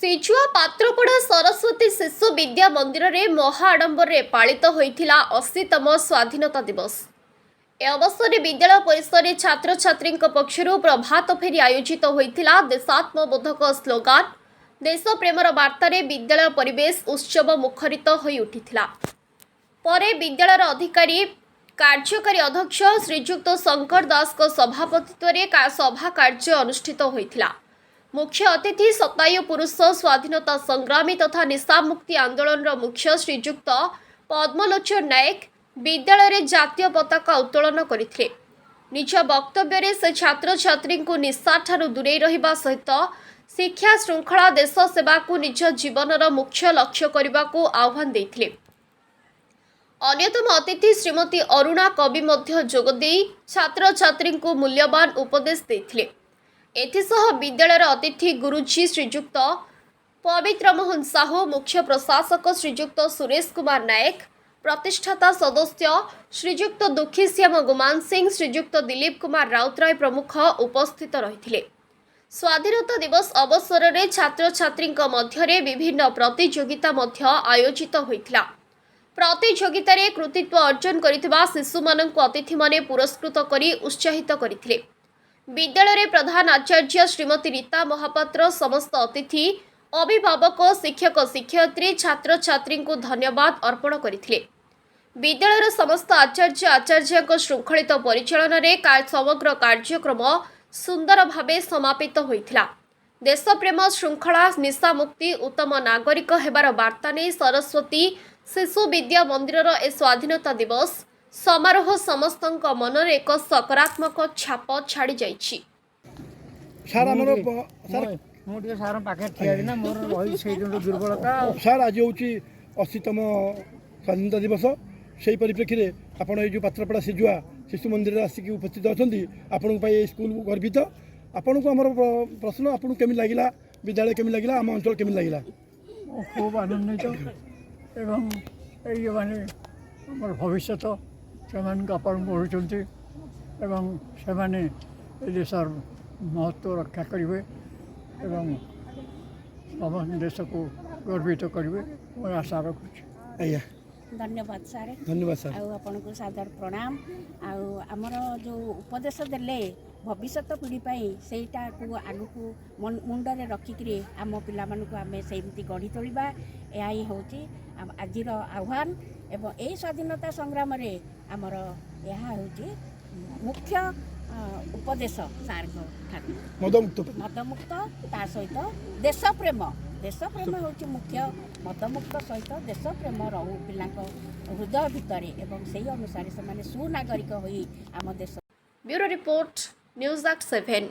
सिजुआ पात्रपड़ा सरस्वती शिशु विद्या मंदिर में महाआडंबर पालित होता 80तम स्वाधीनता दिवस। ए अवसर में विद्यालय परिसर में छात्र छात्री पक्षर प्रभात फेरी आयोजित होता देशात्मबोधक स्लोगान देश प्रेमर बार्तार विद्यालय परिवेश उत्सव मुखरित हो उठा। पर विद्यालय अधिकारी कार्यकारी अध्यक्ष श्रीजुक्त शंकर दास सभापतित्व में सभा कार्य अनुष्ठित होता। मुख्य अतिथि शतायु पुरुष स्वाधीनता संग्रामी तथा निशा मुक्ति आंदोलन मुख्य श्रीजुक्त पद्मलोचन नायक विद्यालय जातीय पताका उत्तोलन करथिले। निज वक्तव्य से छात्र छात्री को निशा ठारू दूरे रहिबा सहित शिक्षा श्रृंखला देश सेवा को निज जीवनर मुख्य लक्ष्य करने को आह्वान देथिले। अन्यतम अतिथि श्रीमती अरुणा कवि मध्य जोगदे छात्र छात्री को मूल्यवान उपदेश देथिले। एथिसह विद्यालयर अतिथि गुरुजी श्रीजुक्त पवित्र मोहन साहू, मुख्य प्रशासक श्रीजुक्त सुरेश कुमार नायक, प्रतिष्ठाता सदस्य श्रीजुक्त दुखीश्याम गुमान सिंह, श्रीजुक्त दिलीप कुमार राउतराय प्रमुख उपस्थित रहिथिले। स्वाधीनता दिवस अवसर में छात्र छात्री मध्य विभिन्न प्रतियोगिता मध्य आयोजित होइथिला। प्रतियोगिता रे कृतित्व अर्जन करिथिबा शिशु माननकु अतिथि माने पुरस्कृत करी उत्साहित करथिले। विद्यालय प्रधान आचार्य श्रीमती रीता महापात्र, समस्त अतिथि, अभिभावक, शिक्षक शिक्षयित्री, छात्र छात्री को धन्यवाद अर्पण करथिले। विद्यालय समस्त आचार्य आचार्य श्रृंखलित परिचालन में समग्र कार्यक्रम सुंदर भावे समापित होइथिला। देश प्रेम, श्रृंखला, निशा मुक्ति, उत्तम नागरिक हेबार वार्ता नहीं सरस्वती शिशु विद्या मंदिर ए स्वाधीनता दिवस समारोह समस्त मनर एक सकारात्मक छाप छाड़ी जाइछि। सर आज हूँ 80तम स्वाधीनता दिवस से परिप्रेक्षी में आपड़ ये पात्रपड़ा सिजुआ शिशु मंदिर आसिक उपस्थित अच्छा आपण स्कूल गर्वित। आपण को आम प्रश्न आपको केमी लगे विद्यालय केमी लगे आम अंचल केमी लगे? खूब आनंदित एवं ये माने भविष्य से पढ़ुंट एवं से देशर महत्व रक्षा करेंगे एवं समस्त देश को गर्वित करेंगे मैं आशा रखुच्छी। धन्यवाद सर। धन्यवाद सर। आपन को सादर प्रणाम। आमर जो उपदेश देले भविष्य पीढ़ी सेटा को आगु को मुंडरे रखिकी आम पिला को आम सेमती गढ़ी तोड़ा यही हूँ आज आह्वान एवं यही स्वाधीनता संग्राम रे आमर यह हूँ मुख्य उपदेश सार मदमुक्त ता सहित देश प्रेम हूँ मुख्य मदमुक्त सहित देश प्रेम रहू पिला हृदय भितर एवं से अनुसार से सुनागरिक होई आम देश। Bureau report न्यूज़@7।